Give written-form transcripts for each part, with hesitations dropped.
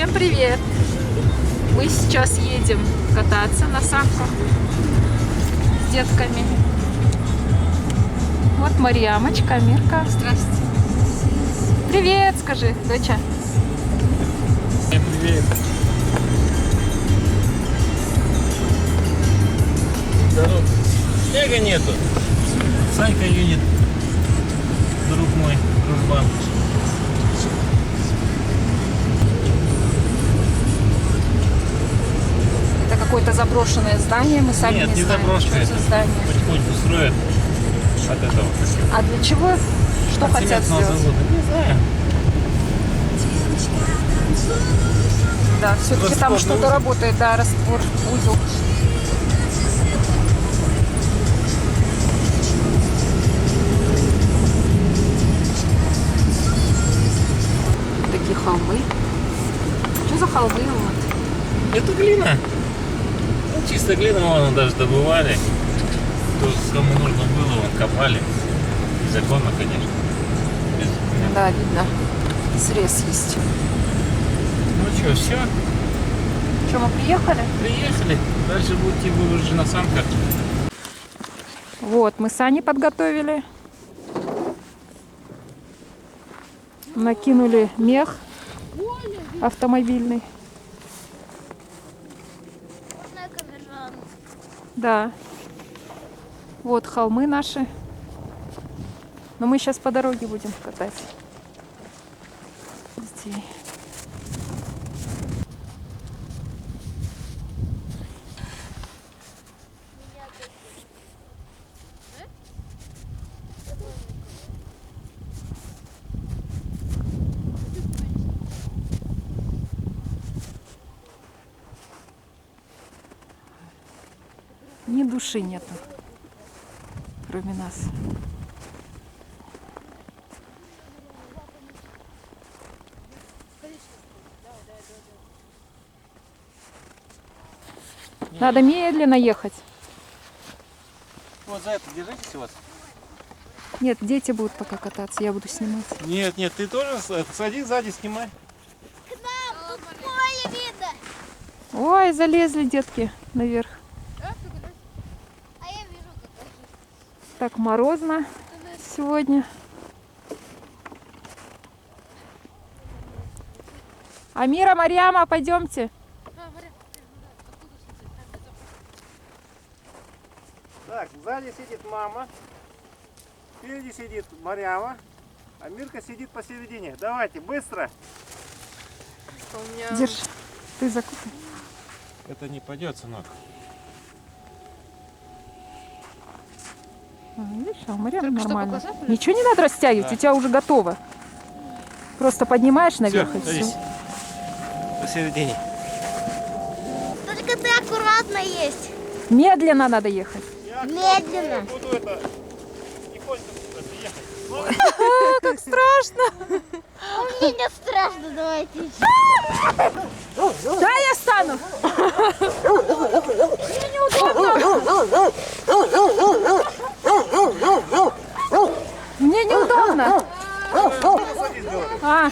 Всем привет! Мы сейчас едем кататься на санках с детками. Вот Марьямочка, Мирка. Здравствуйте. Привет, скажи, доча. Всем привет. Здорово. Снега нету. Санька едет. Друг мой, дружбан. Это какое-то заброшенное здание, мы сами Нет, не не знаем, заброшенное. что за здание. Потихоньку строят от этого. А для чего? Что От хотят цементного сделать? завода. Не знаю. Да, все-таки там Растворный что-то узел. работает, да, раствор, узел. Такие холмы. Что за холмы? Вот? Это глина. Ну, чисто глина, вон даже добывали. То, кому нужно было, вон копали. Незаконно, конечно. Без документов. Да, видно. Срез есть. Ну что, все, Что, мы приехали? приехали. Дальше будете вы уже на санках. Вот, мы сани подготовили. Накинули мех автомобильный. Да. Вот холмы наши. Но мы сейчас по дороге будем катать. Здесь. Ни души нету, кроме нас. Надо медленно ехать. Вот за это держитесь у вас. Нет, дети будут пока кататься, я буду снимать. Нет, нет, ты тоже садись сзади, снимай. Поле видно. Ой, залезли детки наверх. А я вижу, как Так морозно сегодня. Амира, Марьяма, пойдемте. Так, сзади сидит мама, впереди сидит Марьяма, а Мирка сидит посередине. Давайте, быстро. Держи. Ты закупай. Это не пойдет, сынок. Видишь, а у Марьямы Только что нормально. показали? Ничего не надо растягивать, Да. у тебя уже готово. Просто поднимаешь наверх и садись. все. Посередине. Только ты аккуратно есть. Медленно надо ехать. Медленно. Буду это тихонько ехать. Как страшно. Мне не страшно, давайте. Да, я стану. Мне неудобно. Мне неудобно. А.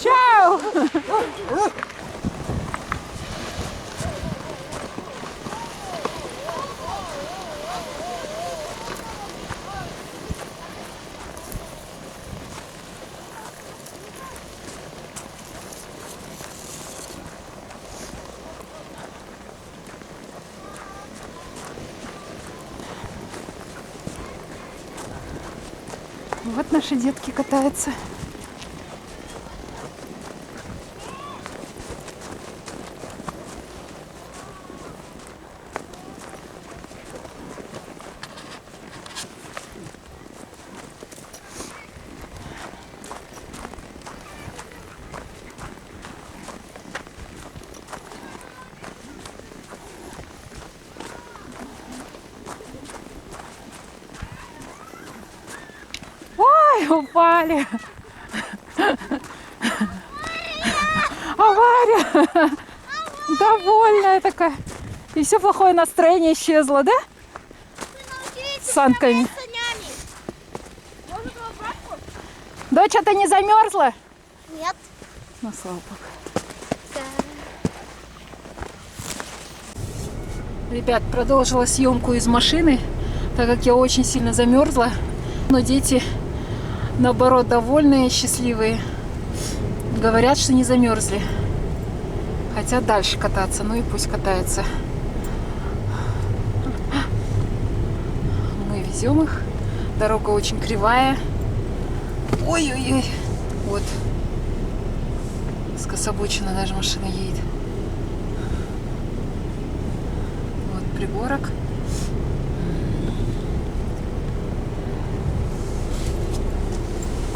Чао. Вот наши детки катаются. Ой, упали. Авария. Довольная такая. И все плохое настроение исчезло, да? С санками. Да Доча, ты не замерзла? Нет. Ну, слава богу. Ребят, продолжила съемку из машины, так как я очень сильно замерзла. Но дети, наоборот, довольные, счастливые. Говорят, что не замерзли. Хотят дальше кататься, ну и пусть катаются. Мы везем их. Дорога очень кривая. Ой-ой-ой. Вот. Скособоченно даже машина едет. Вот пригорок.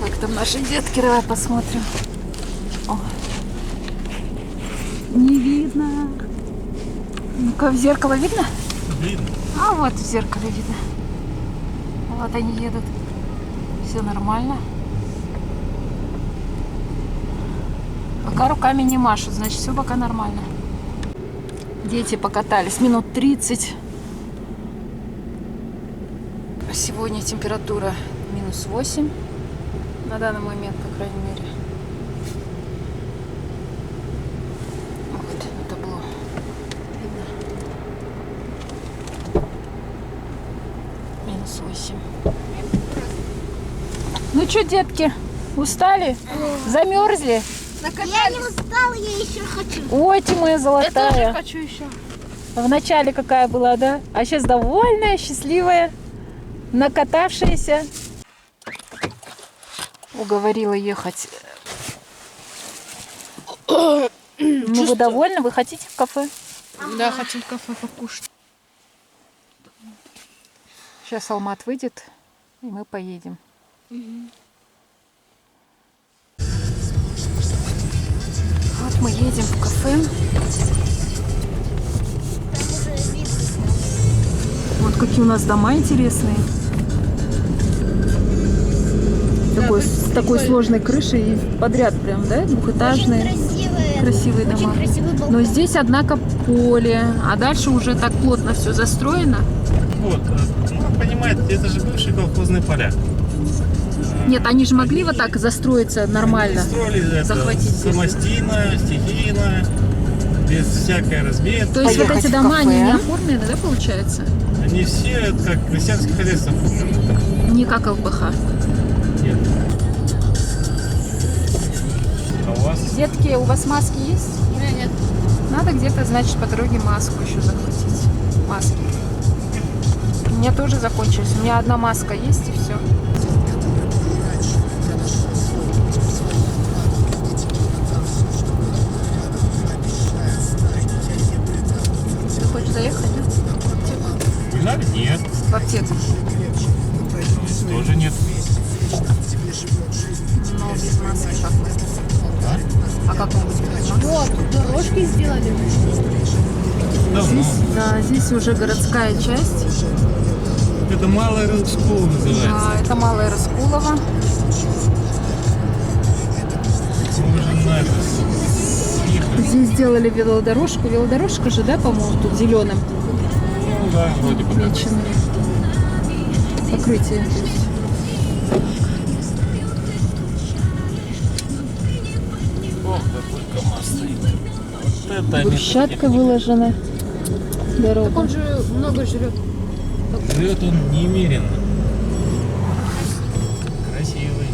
Как там наши детки? Давай посмотрим. О. Не видно. Ну-ка, в зеркало видно? Видно. А вот в зеркале видно. Вот они едут. Все нормально. Пока руками не машут, значит все пока нормально. Дети покатались минут 30. Сегодня температура минус 8. На данный момент, по крайней мере. Вот на табло. Видно? Минус 8. Ну что, детки, устали? Замерзли? Я не устала, я еще хочу. Ой, ты моя золотая. хочу еще. Вначале какая была, да? А сейчас довольная, счастливая, накатавшаяся. Уговорила ехать. Ну, вы довольны? Вы хотите в кафе? Да, хотим в кафе покушать. Сейчас Алмат выйдет, и мы поедем. Вот мы едем в кафе. Вот какие у нас дома интересные. С такой сложной крышей и подряд прям, да? Двухэтажные. Красивые дома. Но здесь, однако, поле, а дальше уже так плотно все застроено. Вот, ну, понимаете, это же бывшие колхозные поля. Нет, они же могли вот так застроиться нормально. Они строили это захватить самостийно, стихийно, без всякой разметки. То есть вот Поехать эти в дома, кафе. они не оформлены, да, получается? Они все как крестьянское хозяйство. Не как ЛПХ. Нет. А у вас? Детки, у вас маски есть? Нет. Надо где-то, значит, по дороге маску еще захватить. Маски. У меня тоже закончились. У меня одна маска есть и все. Ты хочешь заехать, да? Гуляли? Нет. В аптеку. Тоже нет. Но без маски как вы? Да? А как вы будете без маски? Вот, дорожки сделали. Давно. Да, здесь уже городская часть. Это Малая Рыскова называется. Да, это Малая Раскулова. Мы уже на это съехали. Здесь сделали велодорожку. Велодорожка же, да, по-моему, тут зеленым Ну да, вроде бы. отмечено. Покрытие. То есть. Ох, какой КамАЗ стоит. Вот это они Брусчаткой выложена дорога. Он же много жрет. Живет он немерено. Красивый.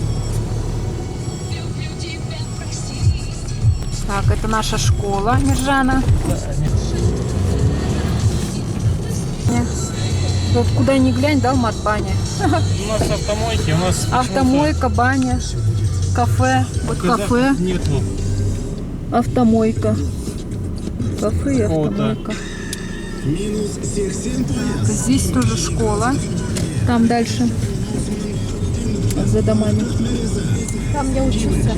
Так, это наша школа Миржана. Вот куда ни глянь, да, Алмат, баня. У нас автомойки, у нас Автомойка, баня, кафе. Вот кафе, нету. автомойка. Кафе и Какого-то. автомойка. Так, здесь тоже школа. Там дальше. За домами. Там я учился.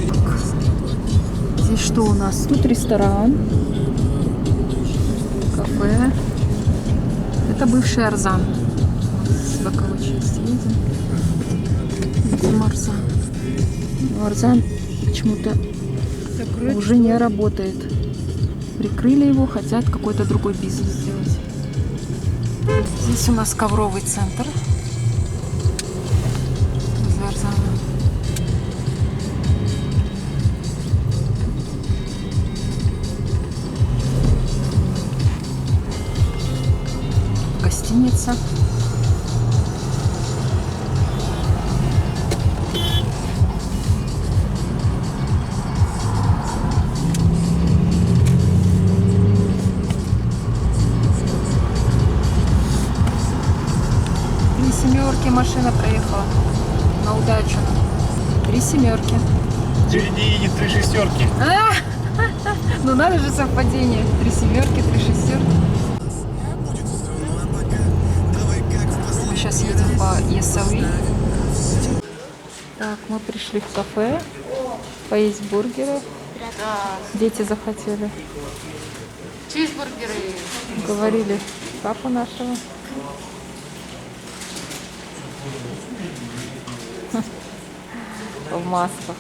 Здесь что у нас? Тут ресторан. Кафе. Это бывший Арзан. С боковой части видим. Видим Арзан. Но Арзан почему-то уже не работает. Прикрыли его, хотят какой-то другой бизнес сделать. Здесь у нас ковровый центр. Возле Арзана. 3 семерки. Впереди едет 3 шестерки. Ну надо же совпадение. 3 семерки, 3 шестерки. Мы сейчас едем по Ясауи. Так, мы пришли в кафе поесть бургеры. Дети захотели. Чизбургеры. Говорили папу нашего. В масках.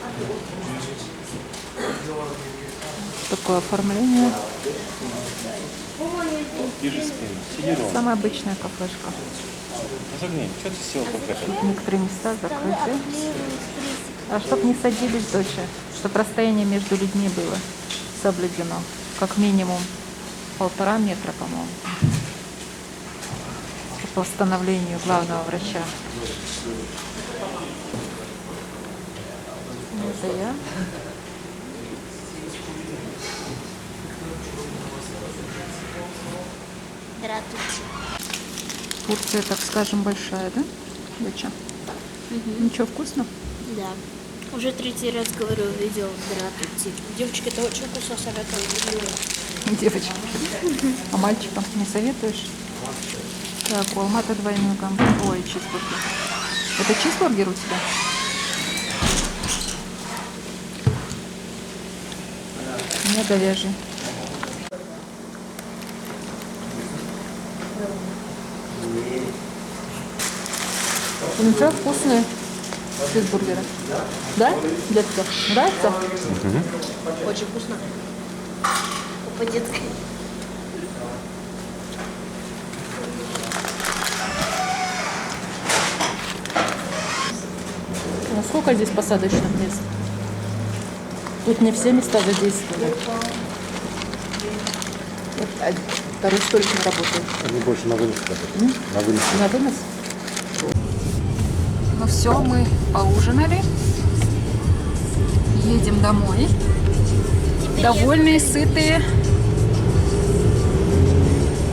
Такое оформление. Самая обычная кафешка. Что ты сел покажешь? Некоторые места закрыты. А чтоб не садились дольше, чтоб расстояние между людьми было соблюдено. Как минимум 1,5 метра, по-моему. По постановлению главного врача. Это я. Здравствуйте. Порция, так скажем, большая, да? Доча? Ничего, вкусно? Да. Уже 3-й раз говорю, видео здравствуйте. Девочки, это очень вкусно советую. Девочка. А мальчикам не советуешь? Так, у Алматы двойной гамбургер. Ой, чизбургер. Это чизбургер у тебя? У меня говяжий. Ну что, вкусные чизбургеры? Да? Для тебя нравится? Очень вкусно. По-детски. А сколько здесь посадочных мест? Тут не все места задействованы. Вот, второй столик не работает. Они больше на вынос работают. На вынос. На вынос? Ну все, мы поужинали. Едем домой. Довольные, сытые.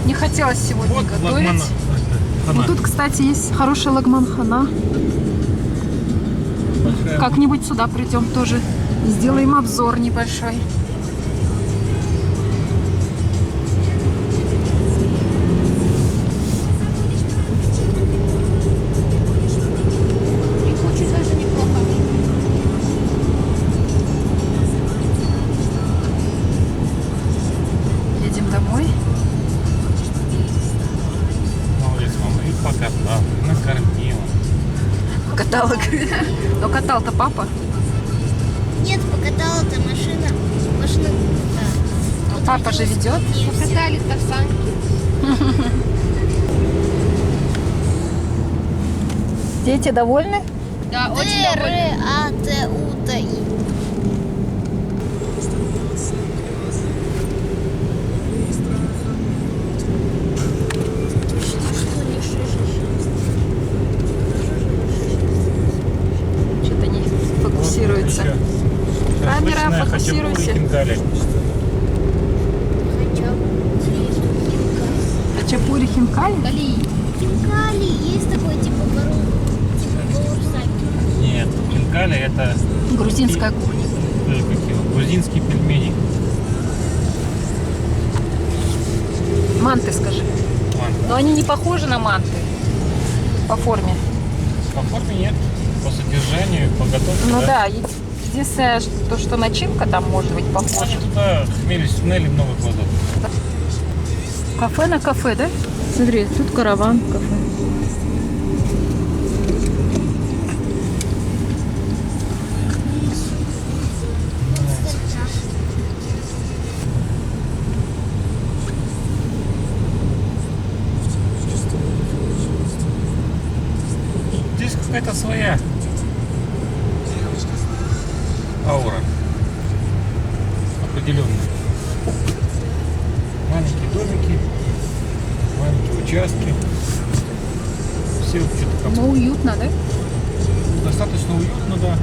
Не хотелось сегодня Вот готовить. лагман. Ну, тут, кстати, есть хорошая лагман-хана. Как-нибудь сюда придем тоже. Сделаем обзор небольшой. Очень даже неплохо. Едем домой. Молодец, мама. И покатал, и накормила. Каталог. Но катал-то папа. Нет, покатала-то машина. Машина. Да. Папа же ведет. Покатались-то в санки. Дети довольны? Да, очень довольны. Д-Р-А-Т-У-Т-И. Что-то не фокусируется. Камера, фокусируйся. Хачапури хинкали? Хинкали. Есть такой типа баурсаки. Нет, хинкали это Грузинская кухня. как его, грузинские пельмени. Манты, скажи. Ладно, Но они не похожи на манты по форме. по форме нет. По содержанию, по готовке. Ну да, единственное, то, что начинка там может быть похожа. Они туда хмели, сунели много кладут. Кафе на кафе, да? Смотри, тут караван кафе. Здесь какая-то своя аура. Определенная. Маленькие домики, маленькие участки. Все что-то как Ну, уютно, да? достаточно уютно, да.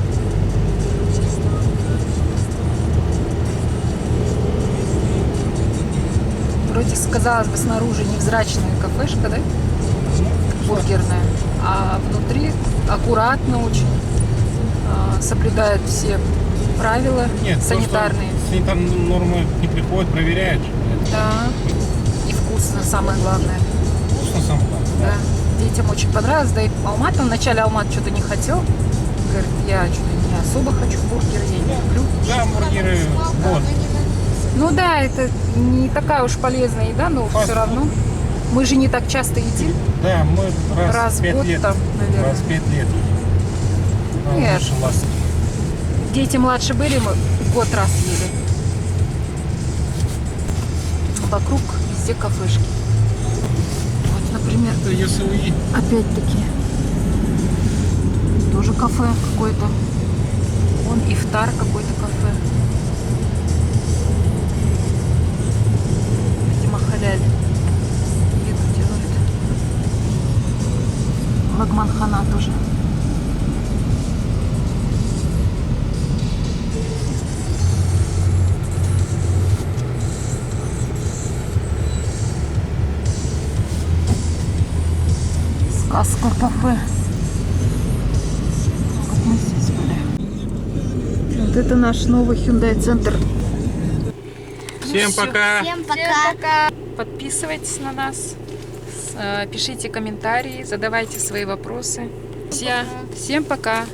Вроде, казалось бы, снаружи невзрачная кафешка, да? Бургерная. А внутри аккуратно очень, с соблюдают все правила Нет, санитарные. Санитарные нормы не приходят, проверяют. Да. И вкусно, самое главное. Вкусно самое главное. Да. Детям очень понравилось. Да и Алмат, он вначале Алмат что-то не хотел. Говорит, я что-то не особо хочу бургеры, я не люблю. Да, бургеры, вот. Ну да, это не такая уж полезная еда, но Фастфуд. все равно. Мы же не так часто едим. Да, мы раз Раз в в 5 год лет. там, наверное. Раз в 5 лет. А Нет. лучше вас. Дети младше были, мы год раз ели. Вокруг везде кафешки. Вот, например, Это ЕСУИ. опять-таки тоже кафе какое-то. Вон ифтар какой-то кафе. Видимо, халяль. Еду делают. Лагманхана тоже. Сказка кафе. Вот мы здесь были. Вот это наш новый Hyundai центр. Всем пока. Всем пока. Подписывайтесь на нас, пишите комментарии, задавайте свои вопросы. Всем пока.